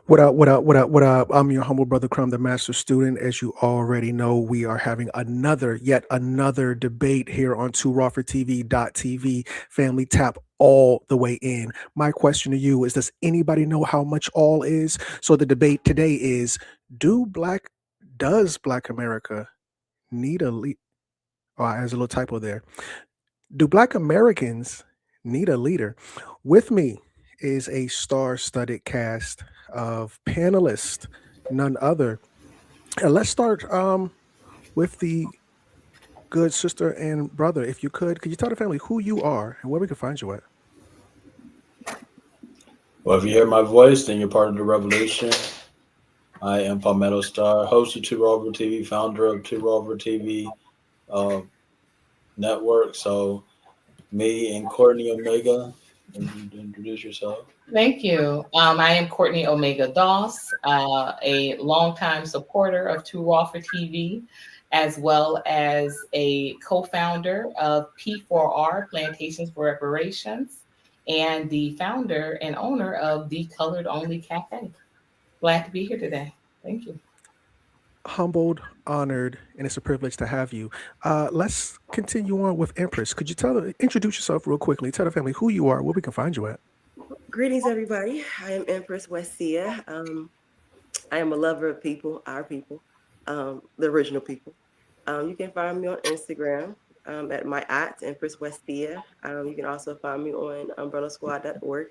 What up, what up, what up, what up? I'm your humble brother Crumb, the master student. As you already know, we are having yet another debate here on 2rawfortv.tv. Family tap all the way in. My question to you is, does anybody know how much all is? So the debate today is, does Black America need a lead? Oh, there's a little typo there. Do Black Americans need a leader? With me is a star studded cast of panelists, none other. And let's start with the good sister and brother. If you could you tell the family who you are and where we can find you at? Well, if you hear my voice, then you're part of the revolution. I am Palmetto Star, host of Two Rover TV, founder of Two Rover TV uh, network. So, me and Courtney Omega, introduce yourself. Thank you. I am Courtney Omega Doss, a longtime supporter of Too Raw for TV, as well as a co-founder of P4R, Plantations for Reparations, and the founder and owner of the Colored Only Cafe. Glad to be here today. Thank you. Humbled, honored, and it's a privilege to have you. Let's continue on with Empress. Could you introduce yourself real quickly? Tell the family who you are, where we can find you at. Greetings, everybody. I am Empress Westia. I am a lover of people, our people, the original people. You can find me on Instagram at my Empress Westia. You can also find me on umbrellasquad.org.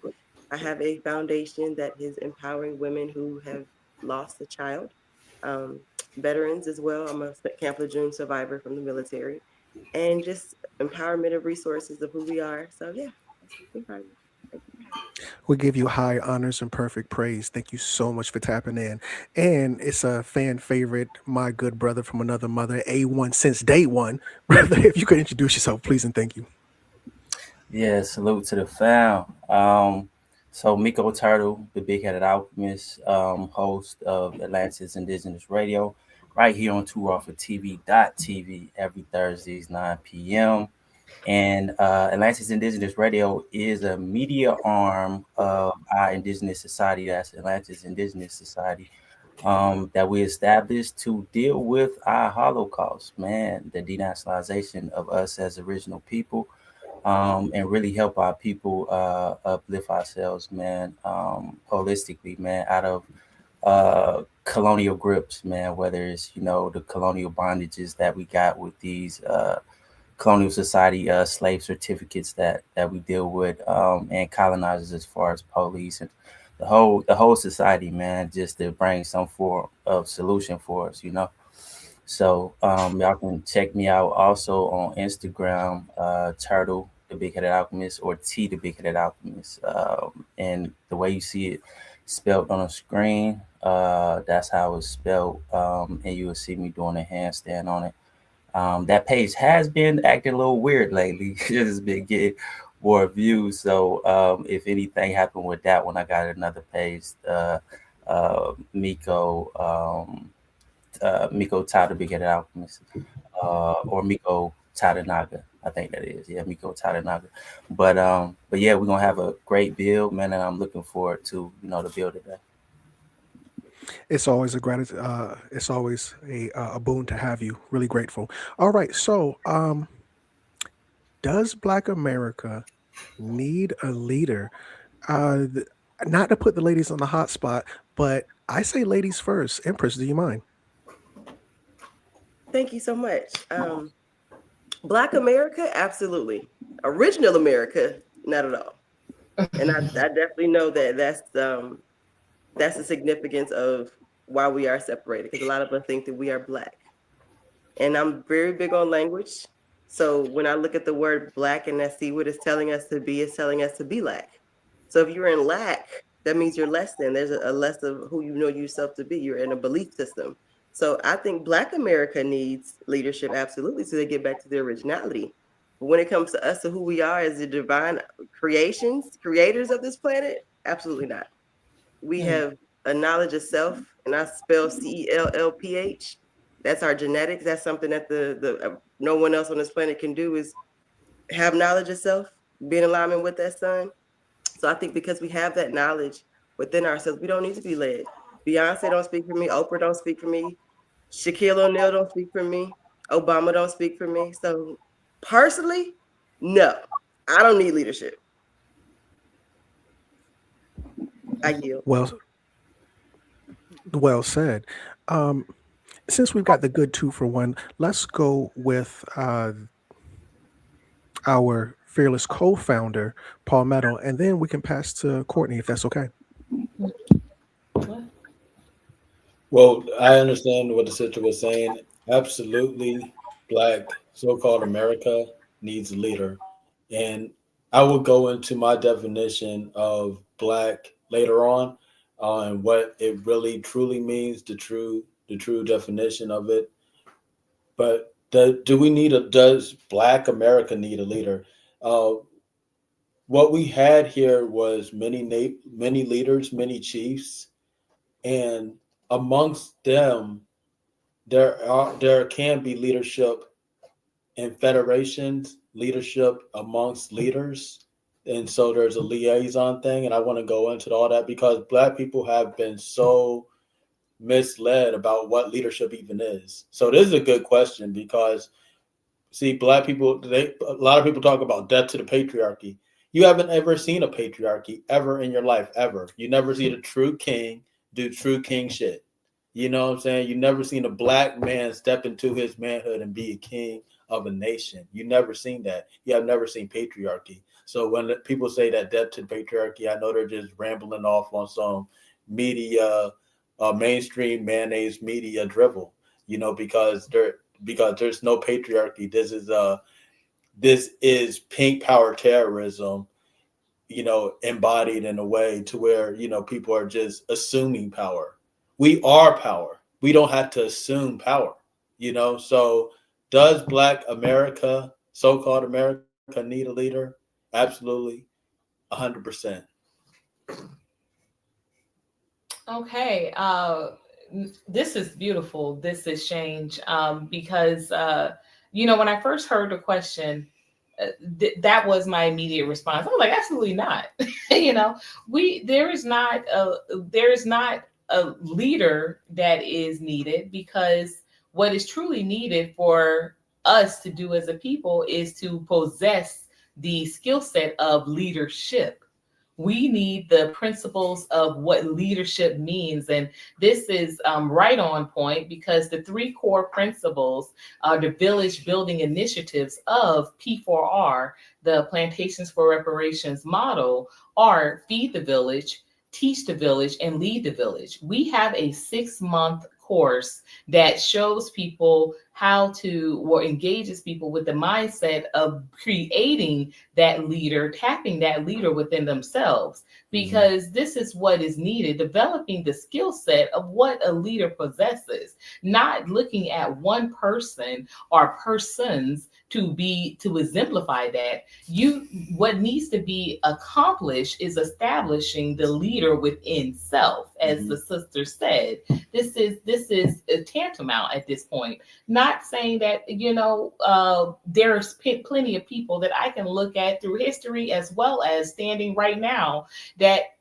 I have a foundation that is empowering women who have lost a child, um, veterans as well. I'm a Camp Lejeune survivor from the military, and just empowerment of resources of who we are. So, yeah, that's what you can find me. Thank you. We give you high honors and perfect praise. Thank you so much for tapping in. And it's a fan favorite, my good brother from another mother, A1 since day one. Brother, if you could introduce yourself, please and thank you. Yeah, salute to the fam. So Miko Turtle, the Big Headed Alchemist, host of Atlantis Indigenous Radio, right here on Two Raw for TV every Thursdays 9 p.m. And Atlantis Indigenous Radio is a media arm of our Indigenous Society. That's Atlantis Indigenous Society. That we established to deal with our Holocaust, man, the denationalization of us as original people, and really help our people uplift ourselves, man, holistically, man, out of colonial grips, man, whether it's, the colonial bondages that we got with these colonial society slave certificates that we deal with, and colonizers as far as police and the whole society, man, just to bring some form of solution for us. So y'all can check me out also on Instagram, Turtle the Big Headed Alchemist, or T the Big Headed Alchemist. And the way you see it spelled on the screen, that's how it's spelled. And you will see me doing a handstand on it. That page has been acting a little weird lately. It's been getting more views. So if anything happened with that one, I got another page, Miko. Miko Tada Big Headed Alchemist, or Miko Tadanaga. I think that is. Yeah, Miko Tadanaga. But yeah, we're gonna have a great build, man, and I'm looking forward to the build today. It's always a gratitude. It's always a boon to have you. Really grateful. All right. So, does Black America need a leader? Not to put the ladies on the hot spot, but I say ladies first. Empress, do you mind? Thank you so much. Black America, absolutely. Original America, not at all. And I definitely know that's the significance of why we are separated, because a lot of us think that we are Black. And I'm very big on language. So when I look at the word Black and I see what it's telling us to be, it's telling us to be lack. So if you're in lack, that means you're less than. There's a less of who you know yourself to be. You're in a belief system. So I think Black America needs leadership, absolutely, so they get back to their originality. But when it comes to us and who we are as the divine creators of this planet, absolutely not. We have a knowledge of self, and I spell CELLPH. That's our genetics. That's something that the no one else on this planet can do, is have knowledge of self, be in alignment with that sun. So I think because we have that knowledge, within ourselves. We don't need to be led. Beyonce don't speak for me. Oprah don't speak for me. Shaquille O'Neal don't speak for me. Obama don't speak for me. So personally, no, I don't need leadership. I yield. Well said. Since we've got the good 2-for-1, let's go with our fearless co-founder, Palmetto, and then we can pass to Courtney if that's okay. Well, I understand what the sister was saying. Absolutely, Black so-called America needs a leader, and I will go into my definition of Black later on, and what it really truly means, the true definition of it. But does Black America need a leader? Uh, what we had here was many leaders, many chiefs, and amongst them, there can be leadership in federations, leadership amongst leaders, and so there's a liaison thing. And I want to go into all that because Black people have been so misled about what leadership even is. So this is a good question because see, Black people, a lot of people talk about death to the patriarchy. You haven't ever seen a patriarchy ever in your life, ever. You never see the true king do true king shit. You know what I'm saying? You never seen a Black man step into his manhood and be a king of a nation. You never seen that. You have never seen patriarchy. So when people say that death to the patriarchy, I know they're just rambling off on some media, mainstream mayonnaise media drivel. You know, because there's no patriarchy. This is pink power terrorism, you know, embodied in a way to where, you know, people are just assuming power. We are power. We don't have to assume power, you know? So does Black America, so-called America, need a leader? Absolutely. 100%. Okay. This is beautiful. This is change. Because, you know, when I first heard the question, that was my immediate response. I was like, absolutely not. You know, there is not a leader that is needed, because what is truly needed for us to do as a people is to possess the skill set of leadership. We need the principles of what leadership means. And this is right on point, because the three core principles are the village building initiatives of P4R, the Plantations for Reparations model, are feed the village, teach the village, and lead the village. We have a 6-month course that shows people how to, or engages people with the mindset of creating that leader, tapping that leader within themselves, because this is what is needed, developing the skill set of what a leader possesses, not looking at one person or persons to exemplify that. What needs to be accomplished is establishing the leader within self, as the sister said. This is a tantamount at this point. Not saying that, you know, there's plenty of people that I can look at through history as well as standing right now that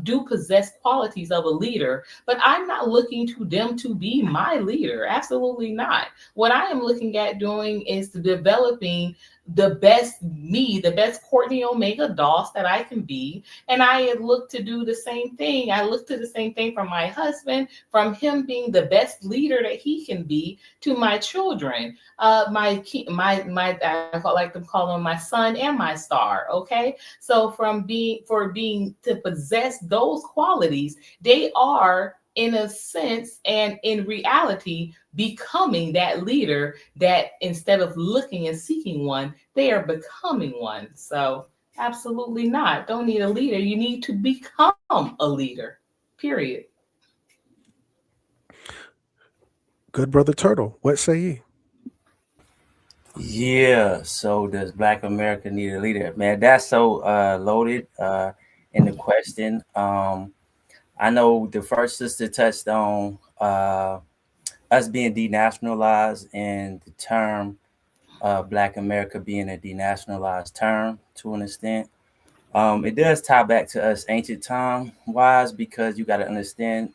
do possess qualities of a leader, but I'm not looking to them to be my leader. Absolutely not. What I am looking at doing is developing the best me, the best Courtney Omega Doss that I can be. And I look to do the same thing. I look to the same thing from my husband, from him being the best leader that he can be, to my children, I like to call them my son and my star. Okay. So to possess those qualities, they are, in a sense and in reality, becoming that leader that, instead of looking and seeking one, they are becoming one. So absolutely not. Don't need a leader. You need to become a leader, period. Good brother Turtle, what say ye? Yeah, so does Black America need a leader? Man, that's so loaded in the question. I know the first sister touched on us being denationalized, and the term Black America being a denationalized term to an extent. It does tie back to us ancient time wise because you got to understand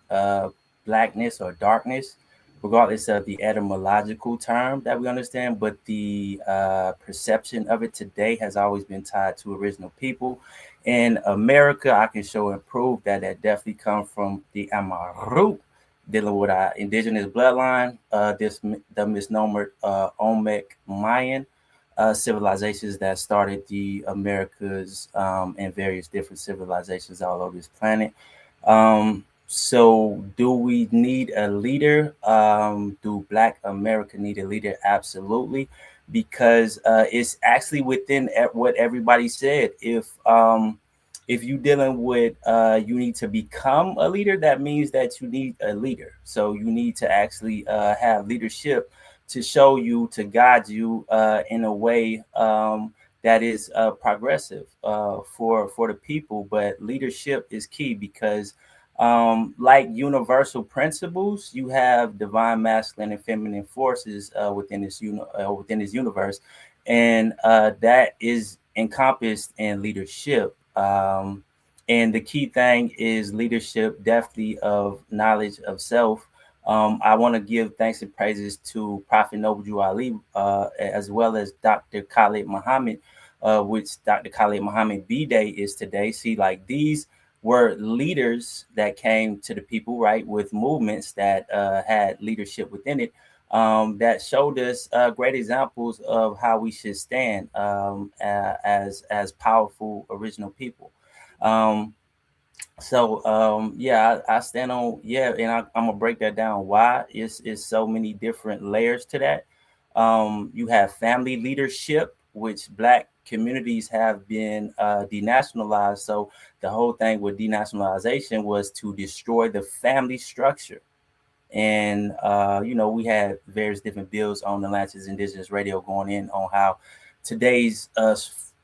blackness or darkness, regardless of the etymological term that we understand, but the perception of it today has always been tied to original people. In America, I can show and prove that that definitely come from the Amaru, dealing with our indigenous bloodline, the misnomer Olmec Mayan civilizations that started the Americas and various different civilizations all over this planet. So, do we need a leader? Do Black America need a leader? Absolutely, because it's actually within what everybody said. If you're dealing with you need to become a leader, that means that you need a leader. So you need to actually have leadership to show you, to guide you in a way that is progressive for the people. But leadership is key because, like universal principles, you have divine masculine and feminine forces within within this universe, and that is encompassed in leadership. And the key thing is leadership, definitely of knowledge of self. I want to give thanks and praises to Prophet Noble Ali, as well as Dr. Khalid Muhammad, which Dr. Khalid Muhammad B-Day is today. See, like these were leaders that came to the people, right, with movements that had leadership within it, that showed us great examples of how we should stand as powerful original people. Um, yeah, I stand on, yeah, and I'm gonna break that down. Why is so many different layers to that. You have family leadership, which Black communities have been denationalized. So the whole thing with denationalization was to destroy the family structure. And we had various different bills on the Lances Indigenous Radio going in on how today's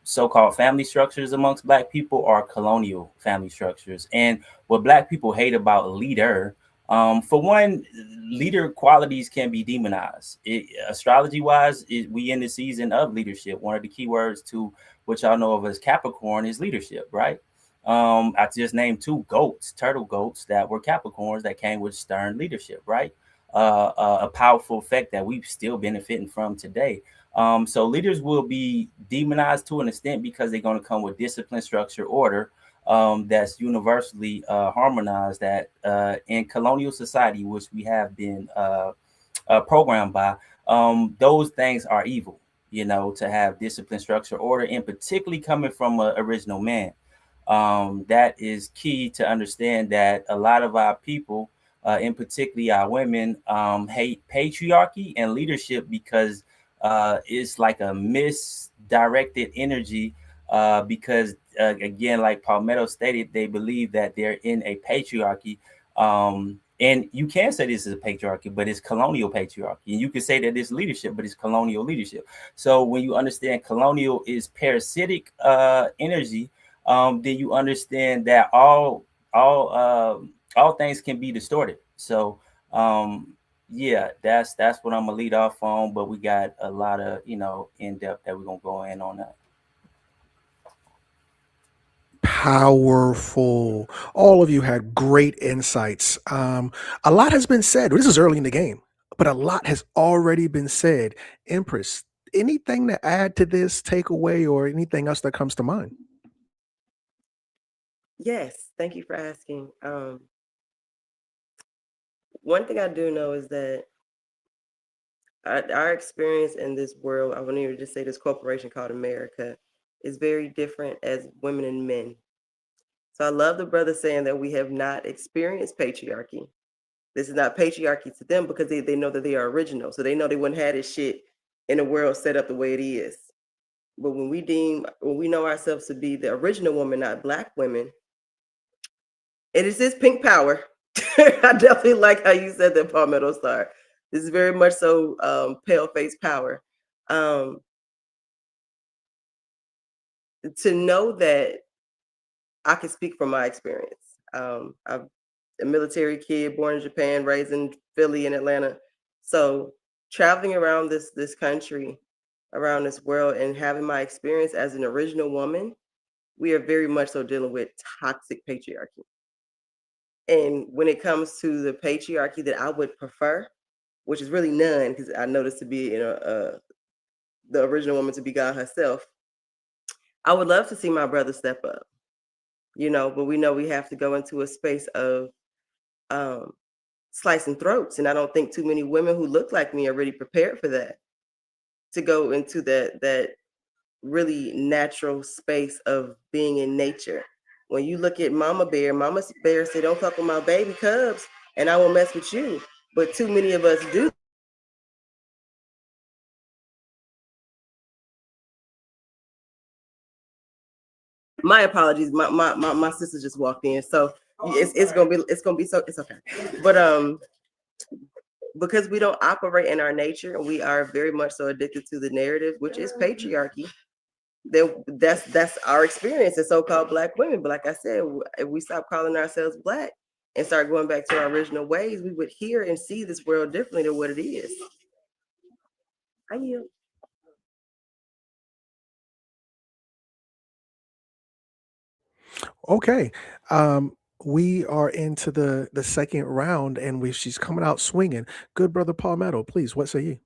so-called family structures amongst Black people are colonial family structures. And what Black people hate about leader, for one, leader qualities can be demonized. Astrology wise, we in the season of leadership. One of the key words to which y'all know of as Capricorn is leadership, right? I just named two goats, turtle goats, that were Capricorns that came with stern leadership, right? A powerful effect that we've still benefiting from today. So leaders will be demonized to an extent because they're going to come with discipline, structure, order, that's universally harmonized. That in colonial society, which we have been programmed by, those things are evil. To have discipline, structure, order, and particularly coming from an original man. That is key to understand that a lot of our people, in particularly our women, hate patriarchy and leadership because it's like a misdirected energy. Because again, like Palmetto stated, they believe that they're in a patriarchy. And you can say this is a patriarchy, but it's colonial patriarchy. And you can say that it's leadership, but it's colonial leadership. So when you understand colonial is parasitic energy, then you understand that all things can be distorted. So yeah, that's what I'm gonna lead off on. But we got a lot of in depth that we're gonna go in on that. Powerful. All of you had great insights. A lot has been said. This is early in the game, but a lot has already been said. Empress, anything to add to this takeaway or anything else that comes to mind? Yes, thank you for asking. One thing I do know is that our experience in this world, I wouldn't even just say this corporation called America, is very different as women and men. So I love the brother saying that we have not experienced patriarchy. This is not patriarchy to them because they know that they are original. So they know they wouldn't have this shit in a world set up the way it is. But when we know ourselves to be the original woman, not Black women, and it's this pink power. I definitely like how you said that, Palmetto Star. This is very much so pale face power. To know that I can speak from my experience. I'm a military kid, born in Japan, raised in Philly and Atlanta. So traveling around this country, around this world, and having my experience as an original woman, we are very much so dealing with toxic patriarchy. And when it comes to the patriarchy that I would prefer, which is really none, because I know this to be the original woman to be God herself, I would love to see my brother step up, but we know we have to go into a space of slicing throats. And I don't think too many women who look like me are really prepared for that, to go into that really natural space of being in nature. When you look at Mama Bear said, "Don't fuck with my baby cubs and I won't mess with you." But too many of us do. My apologies. My sister just walked in. So it's gonna be so it's okay. But because we don't operate in our nature, we are very much so addicted to the narrative, which is patriarchy. That's our experience as so-called Black women. But like I said, if we stop calling ourselves Black and start going back to our original ways, we would hear and see this world differently than what it is. I yield. Okay. We are into the second round, and she's coming out swinging. Good brother Palmetto, please. What say you?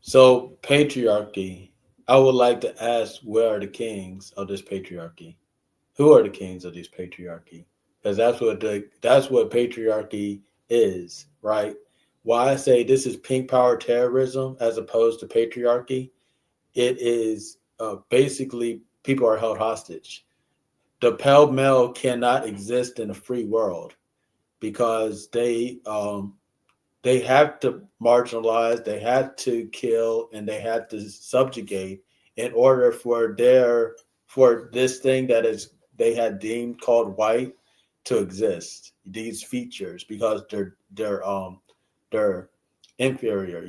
So patriarchy. I would like to ask, where are the kings of this patriarchy? Who are the kings of this patriarchy? Because that's what patriarchy is, right? Why I say this is pink power terrorism as opposed to patriarchy, it is basically people are held hostage. The pale male cannot exist in a free world because they have to marginalize, they had to kill, and they had to subjugate in order for this thing that is they had deemed called white to exist. These features, because they're inferior,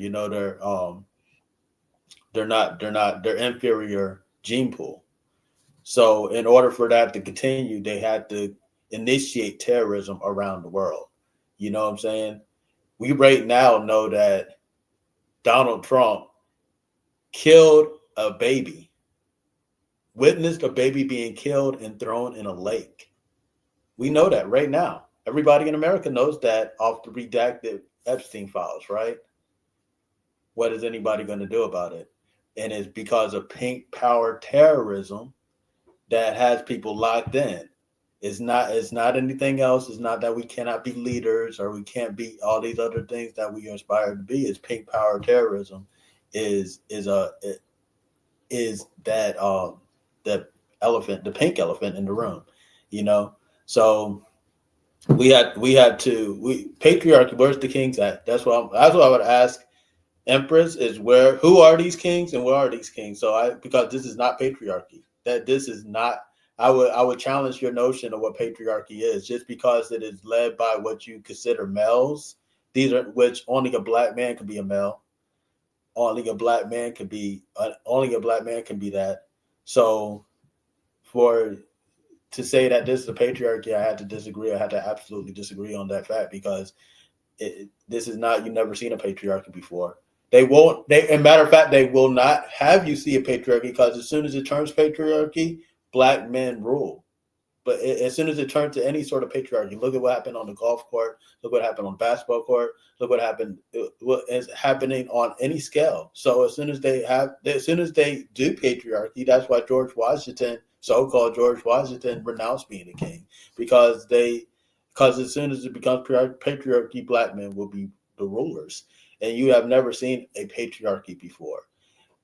they're inferior gene pool. So in order for that to continue, they had to initiate terrorism around the world. You know what I'm saying? We right now know that Donald Trump killed a baby, witnessed a baby being killed and thrown in a lake. We know that right now. Everybody in America knows that off the redacted Epstein files, right? What is anybody going to do about it? And it's because of pink power terrorism that has people locked in. It's not anything else. It's not that we cannot be leaders or we can't be all these other things that we aspire to be. It's pink power terrorism is that the elephant, the pink elephant in the room, So patriarchy, where's the kings at? That's what I would ask Empress, is who are these kings and where are these kings? Because this is not patriarchy. This is not. I would challenge your notion of what patriarchy is, just because it is led by what you consider males. Which only a Black man can be a male. Only a Black man can be that. So to say that this is a patriarchy, I had to disagree. I had to absolutely disagree on that fact, because this is not. You've never seen a patriarchy before. They won't. As a matter of fact, they will not have you see a patriarchy, because as soon as it turns patriarchy, Black men rule. But as soon as it turns to any sort of patriarchy, look at what happened on the golf court. Look what happened on the basketball court. Look what happened. What is happening on any scale. So as soon as they do patriarchy, that's why so-called George Washington, renounced being a king, because as soon as it becomes patriarchy, Black men will be the rulers. And you have never seen a patriarchy before.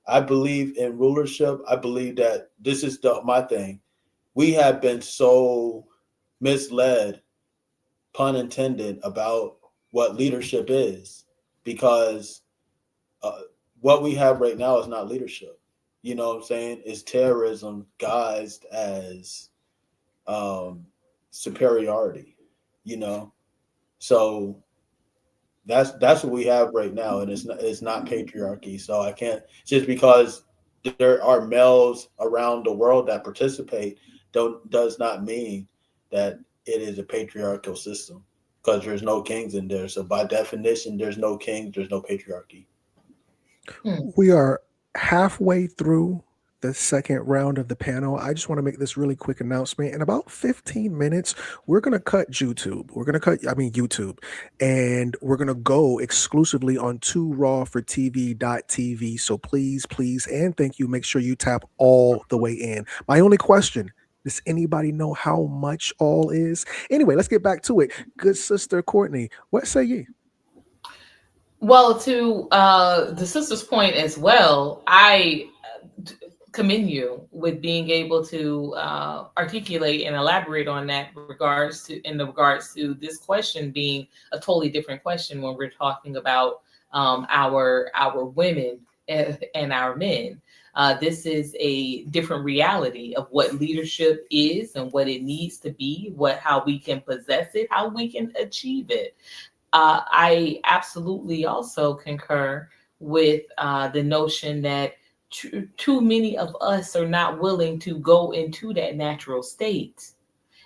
I believe in rulership. I believe that this is my thing. We have been so misled, pun intended, about what leadership is, because what we have right now is not leadership. You know what I'm saying? It's terrorism guised as superiority. So that's what we have right now, and it's not patriarchy. So I can't, just because there are males around the world that participate does not mean that it is a patriarchal system, because there's no kings in there. So by definition, there's no kings, there's no patriarchy. We are halfway through the second round of the panel, I just want to make this really quick announcement. In about 15 minutes, we're going to cut YouTube. YouTube. And we're going to go exclusively on 2rawfortv.tv. So please, please, and thank you. Make sure you tap all the way in. My only question, does anybody know how much all is? Anyway, let's get back to it. Good sister Courtney, what say ye? Well, to the sister's point as well, I commend you with being able to articulate and elaborate on that regards to this question being a totally different question when we're talking about our women and our men. This is a different reality of what leadership is and what it needs to be, how we can possess it, how we can achieve it. I absolutely also concur with the notion that too many of us are not willing to go into that natural state.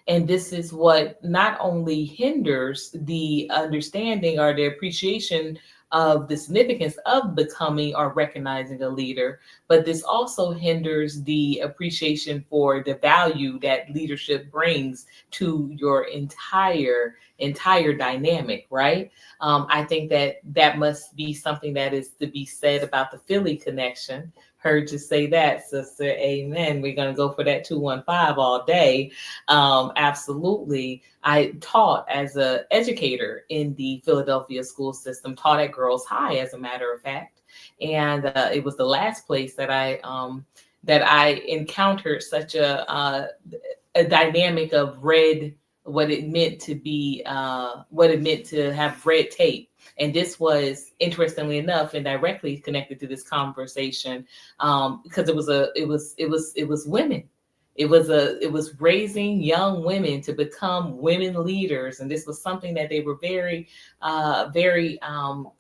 And this is what not only hinders the understanding or the appreciation of the significance of becoming or recognizing a leader, but this also hinders the appreciation for the value that leadership brings to your entire dynamic, right? I think that must be something that is to be said about the Philly connection. Heard you say that, sister. Amen. We're going to go for that 215 all day. Absolutely. I taught as an educator in the Philadelphia school system, taught at Girls High, as a matter of fact. And it was the last place that I encountered such a dynamic of what it meant to have red tape. And this was, interestingly enough, and directly connected to this conversation, because it was women. It was raising young women to become women leaders, and this was something that they were very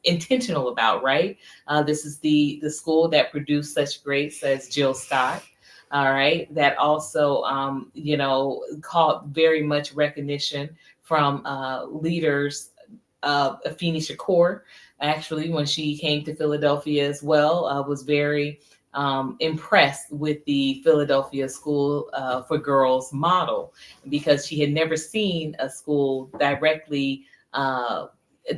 intentional about. Right, this is the school that produced such greats as Jill Scott. All right, that also caught very much recognition from leaders. Afeni Shakur, actually, when she came to Philadelphia as well, was very impressed with the Philadelphia School for Girls model, because she had never seen a school directly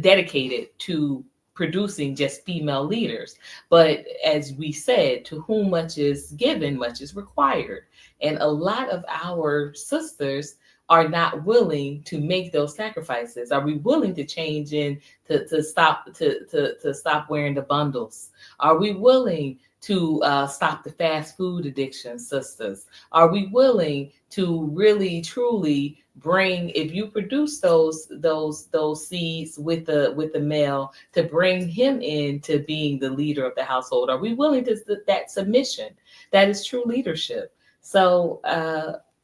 dedicated to producing just female leaders. But as we said, to whom much is given, much is required. And a lot of our sisters are not willing to make those sacrifices. Are we willing to change to stop wearing the bundles? Are we willing to stop the fast food addiction, sisters? Are we willing to really truly bring, if you produce those seeds with the male, to bring him into being the leader of the household? Are we willing to that submission? That is true leadership. So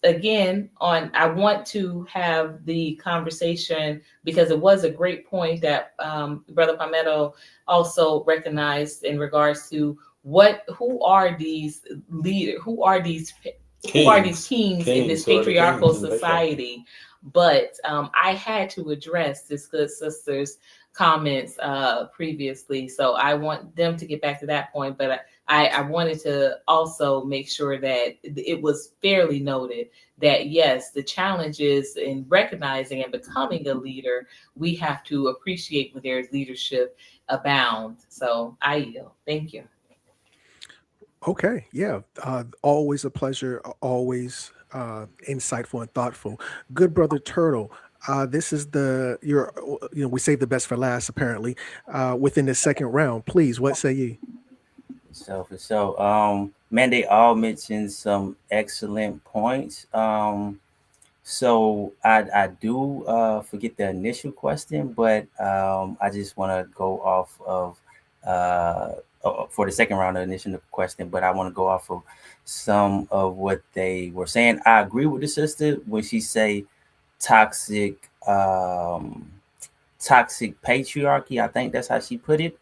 again, I want to have the conversation, because it was a great point that Brother Palmetto also recognized in regards to who are these leaders, who are these kings in this patriarchal society. But I had to address this good sister's comments previously, so I want them to get back to that point. But I wanted to also make sure that it was fairly noted that yes, the challenges in recognizing and becoming a leader, we have to appreciate when there's leadership abound. So I yield. Thank you. Okay, yeah, always a pleasure, always insightful and thoughtful. Good brother Turtle, this is we saved the best for last, apparently. Within the second round, please, what say ye? So, man, they all mentioned some excellent points. So I do forget the initial question, but I just want to go off of for the second round of initial question, but I want to go off of some of what they were saying. I agree with the sister when she say toxic patriarchy. I think that's how she put it.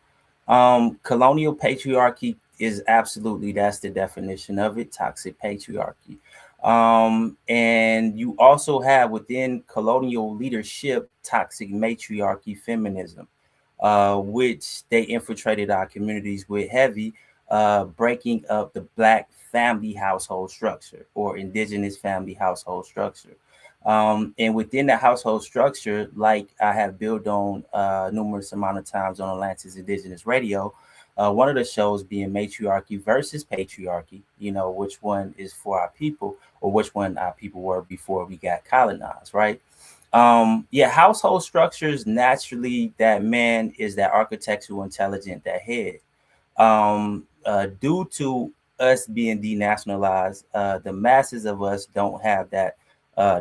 Colonial patriarchy is absolutely, that's the definition of it, toxic patriarchy. And you also have within colonial leadership, toxic matriarchy feminism, which they infiltrated our communities with heavy. breaking up the Black family household structure or indigenous family household structure. And within the household structure, like I have built on numerous amount of times on Atlantis Indigenous Radio, one of the shows being matriarchy versus patriarchy, you know, which one is for our people or which one our people were before we got colonized, right? Yeah, household structures naturally that man is that architectural intelligent, that head. Due to us being denationalized, the masses of us don't have that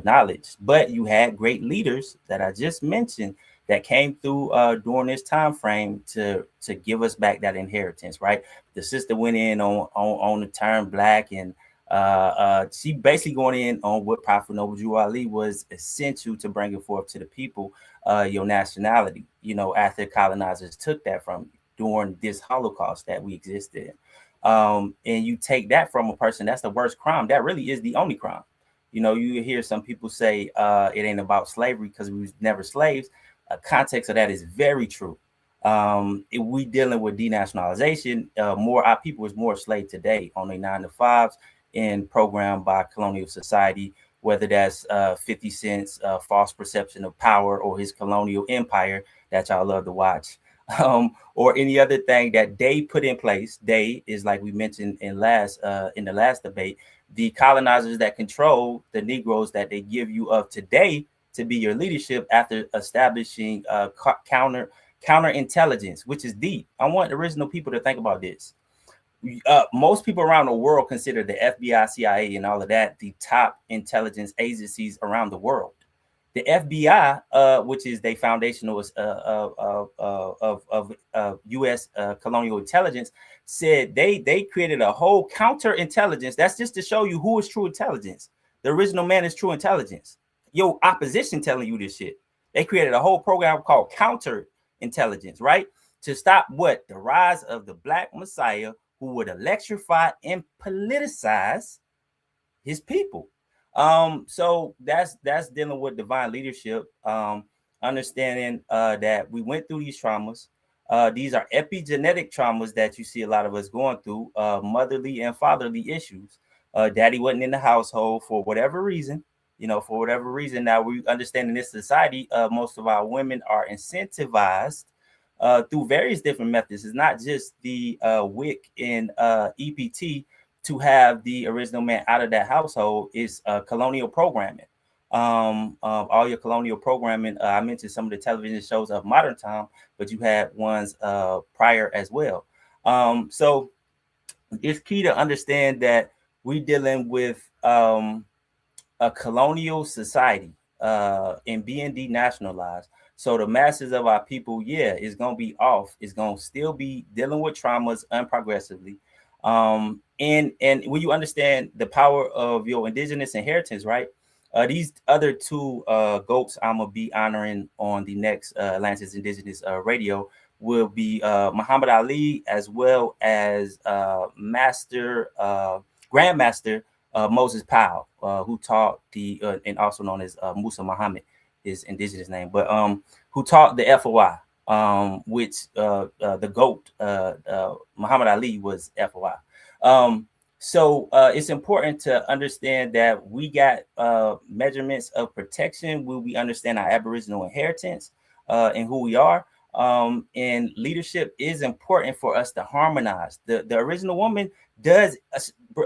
knowledge. But you had great leaders that I just mentioned that came through during this time frame to give us back that inheritance, right? The sister went in on the term Black, and she basically going in on what Prophet Noble Drew Ali was essential to bringing forth to the people your nationality, you know, after colonizers took that from you during this Holocaust that we existed in. And you take that from a person, that's the worst crime. That really is the only crime. You know, you hear some people say it ain't about slavery because we was never slaves. Context of that is very true. If we dealing with denationalization, more our people is more slave today on their 9 to 5s and programmed by colonial society, whether that's 50 Cent's false perception of power or his colonial empire that y'all love to watch. Or any other thing that they put in place. They is, like we mentioned in the last debate, the colonizers that control the Negroes that they give you of today to be your leadership after establishing counter intelligence, which is deep. I want original people to think about this. Most people around the world consider the FBI, CIA, and all of that the top intelligence agencies around the world. The FBI, which is the foundational of U.S. Colonial intelligence, said they created a whole counterintelligence. That's just to show you who is true intelligence. The original man is true intelligence. Your opposition telling you this shit. They created a whole program called counterintelligence, right? To stop what? The rise of the Black Messiah, who would electrify and politicize his people. So that's dealing with divine leadership, understanding that we went through these traumas. These are epigenetic traumas that you see a lot of us going through, motherly and fatherly issues. Daddy wasn't in the household for whatever reason, you know, for whatever reason. Now we understand in this society, most of our women are incentivized through various different methods. It's not just the WIC and EPT to have the original man out of that household. Is colonial programming. All your colonial programming. I mentioned some of the television shows of modern time, but you had ones prior as well. So it's key to understand that we're dealing with a colonial society and being denationalized. So the masses of our people, yeah, is going to be off. It's going to still be dealing with traumas unprogressively. And when you understand the power of your indigenous inheritance, right? These other two goats I'm gonna be honoring on the next Atlantis Indigenous Radio will be Muhammad Ali, as well as Grandmaster Moses Powell, who taught the and also known as Musa Muhammad, his indigenous name, but who taught the FOI, which the GOAT Muhammad Ali was FOI. So it's important to understand that we got measurements of protection when we understand our Aboriginal inheritance and who we are. And leadership is important for us to harmonize. The original woman does,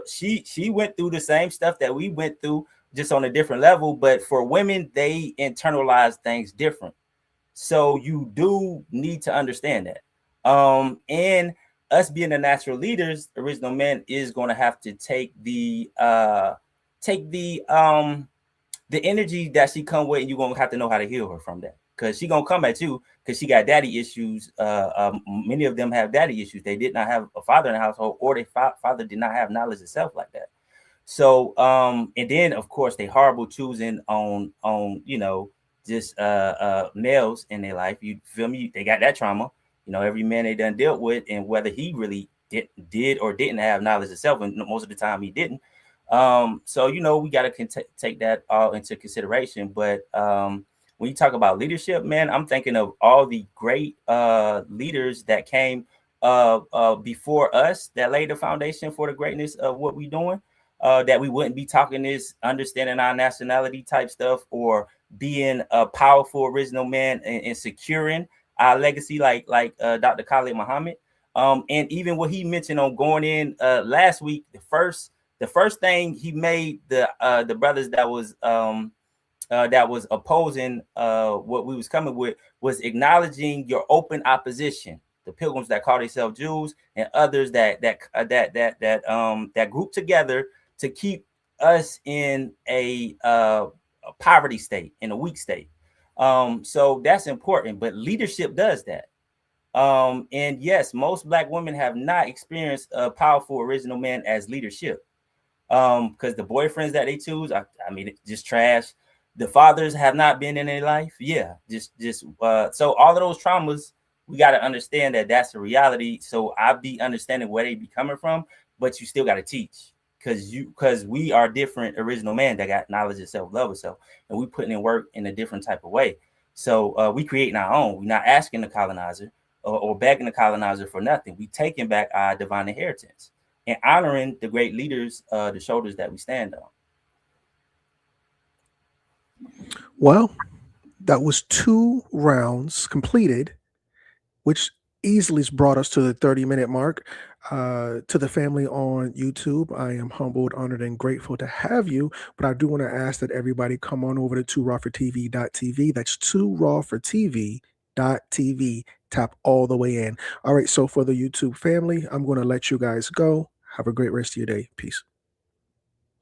she went through the same stuff that we went through, just on a different level. But for women, they internalize things different. So you do need to understand that. And us being the natural leaders, original man is going to have to take the energy that she come with, and you're going to have to know how to heal her from that, because she going to come at you because she got daddy issues. Many of them have daddy issues. They did not have a father in the household, or their father did not have knowledge of self like that. So and then of course they horrible choosing on you know, just males in their life. You feel me? They got that trauma. You know, every man they done dealt with, and whether he really did or didn't have knowledge of self, and most of the time he didn't. So, you know, we got to take that all into consideration. But when you talk about leadership, man, I'm thinking of all the great leaders that came before us that laid the foundation for the greatness of what we're doing. That we wouldn't be talking this understanding our nationality type stuff, or being a powerful original man and securing our legacy, like Dr. Khalid Muhammad. And even what he mentioned on going in last week, the first thing he made the brothers that was opposing what we was coming with was acknowledging your open opposition. The pilgrims that call themselves Jews and others that group together to keep us in a poverty state, in a weak state. So that's important, but leadership does that. And yes, most Black women have not experienced a powerful original man as leadership. Because the boyfriends that they choose, I mean, just trash. The fathers have not been in their life. Yeah, so all of those traumas, we got to understand that that's a reality. So I be understanding where they be coming from, but you still got to teach, because we are different original man that got knowledge of self, love of self, and we putting in work in a different type of way. So we creating our own. We're not asking the colonizer or begging the colonizer for nothing. We taking back our divine inheritance and honoring the great leaders, the shoulders that we stand on. Well, that was 2 rounds completed, which easily brought us to the 30-minute mark. To the family on YouTube, I am humbled, honored, and grateful to have you. But I do want to ask that everybody come on over to 2rawfortv.tv. That's 2rawfortv.tv. Tap all the way in. All right, so for the YouTube family, I'm going to let you guys go. Have a great rest of your day. Peace.